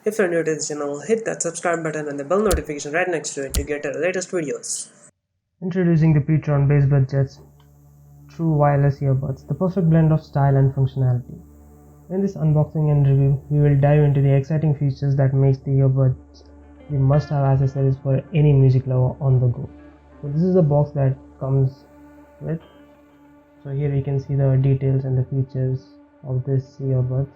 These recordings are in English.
If you're new to this channel, hit that subscribe button and the bell notification right next to it to get our latest videos. Introducing the PTron BassBud Jet's true wireless earbuds, the perfect blend of style and functionality. In this unboxing and review, we will dive into the exciting features that makes the earbuds the must-have accessories for any music lover on the go. So this is the box that comes with. So here you can see the details and the features of this earbuds.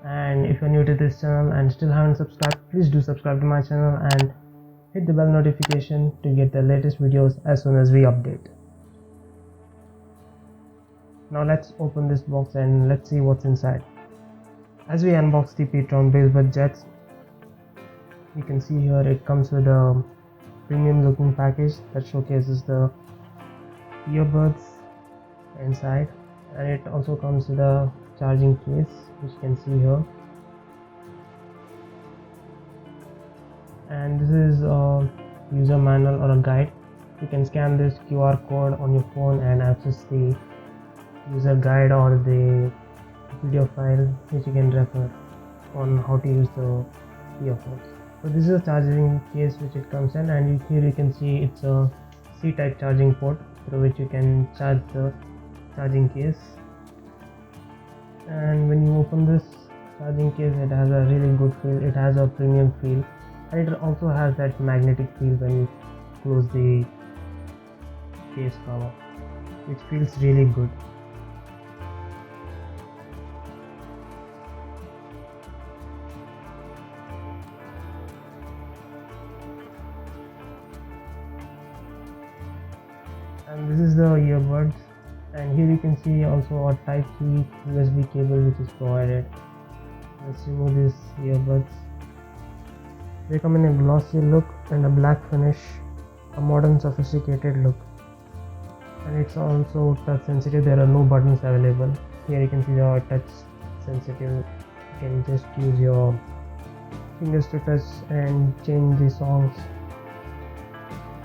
And if you're new to this channel and still haven't subscribed, please do subscribe to my channel and hit the bell notification to get the latest videos as soon as we update. Now let's open this box and let's see what's inside. As we unbox the PTron BassBud Jets, you can see here it comes with a premium looking package that showcases the earbuds inside, and it also comes with a charging case, which you can see here. And this is a user manual or a guide. You can scan this QR code on your phone and access the user guide or the video file which you can refer on how to use the earphones. So this is a charging case which it comes in, and here you can see it's a C-type charging port through which you can charge the charging case. And when you open this charging case, it has a really good feel. It has a premium feel, and it also has that magnetic feel when you close the case cover, which feels really good. And this is the earbuds, and here you can see also a Type-C USB cable which is provided. Let's remove these earbuds. They come in a glossy look and a black finish, a modern sophisticated look, and it's also touch sensitive. There are no buttons available. Here you can see the touch sensitive. You can just use your fingers to touch and change the songs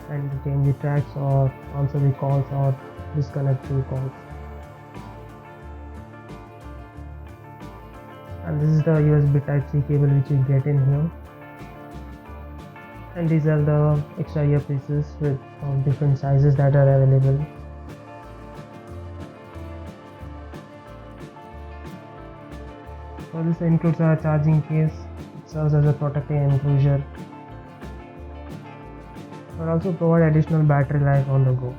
and change the tracks or answer the calls or disconnect the calls. And this is the USB Type-C cable which you get in here, and these are the extra earpieces with different sizes that are available. So this includes a charging case. It serves as a protective enclosure, but also provide additional battery life on the go.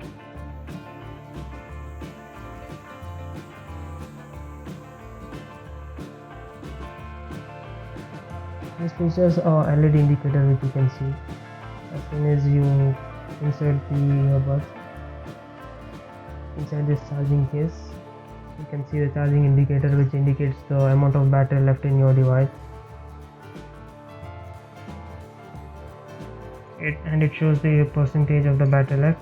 This features a LED indicator which you can see as soon as you insert the earbuds inside this charging case. You can see the charging indicator which indicates the amount of battery left in your device. It shows the percentage of the battery left,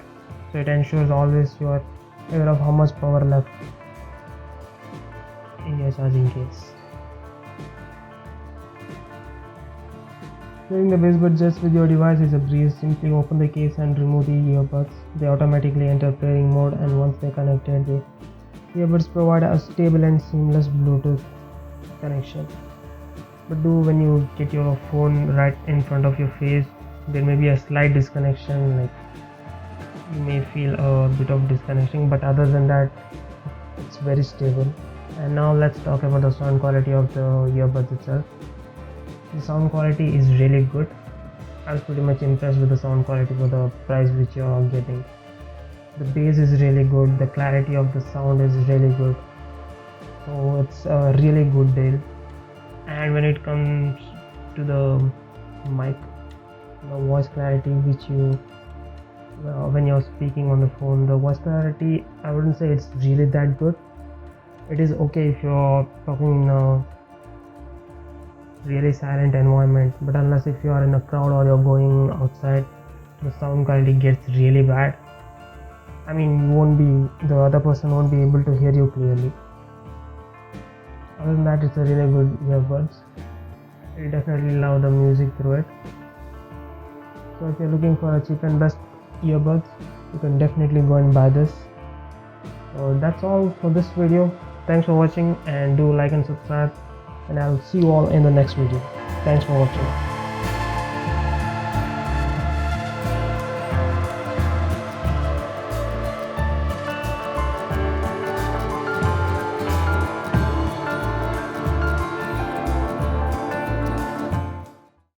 so it ensures always you are aware of how much power left in your charging case. Pairing the BassBud Jets with your device is a breeze. Simply open the case and remove the earbuds. They automatically enter pairing mode, and once they are connected, the earbuds provide a stable and seamless Bluetooth connection. But when you get your phone right in front of your face, there may be a slight disconnection, like you may feel a bit of disconnection, but other than that it's very stable. And now let's talk about the sound quality of the earbuds itself. The sound quality is really good. I was pretty much impressed with the sound quality for the price which you are getting. The bass is really good, the clarity of the sound is really good, so it's a really good deal. And when it comes to the mic, the voice clarity which you when you're speaking on the phone, the voice clarity, I wouldn't say it's really that good. It is okay if you're talking in a really silent environment, but unless if you are in a crowd or you're going outside, the sound quality gets really bad. I mean, the other person won't be able to hear you clearly. Other than that, it's a really good earbuds. You definitely love the music through it. So if you're looking for a cheap and best earbuds, you can definitely go and buy this. So that's all for this video. Thanks for watching, and do like and subscribe, and I'll see you all in the next video. Thanks for watching.